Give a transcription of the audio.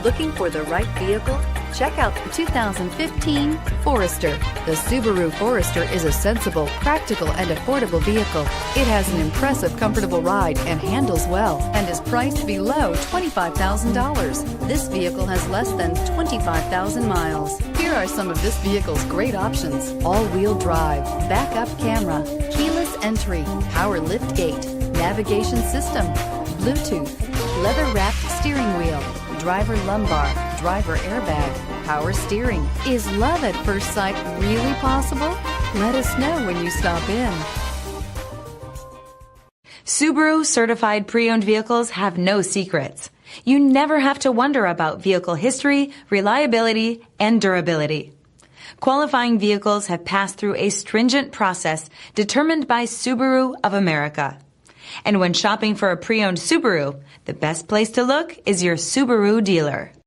Looking for the right vehicle? Check out the 2015 Forester. The Subaru Forester is a sensible, practical, and affordable vehicle. It has an impressive, comfortable ride and handles well and is priced below $25,000. This vehicle has less than 25,000 miles. Here are some of this vehicle's great options: all-wheel drive, backup camera, keyless entry, power liftgate, navigation system, Bluetooth, leather-wrapped steering wheel, driver lumbar, driver airbag, power steering. Is love at first sight really possible? Let us know when you stop in. Subaru certified pre-owned vehicles have no secrets. You never have to wonder about vehicle history, reliability, and durability. Qualifying vehicles have passed through a stringent process determined by Subaru of America. And when shopping for a pre-owned Subaru, the best place to look is your Subaru dealer.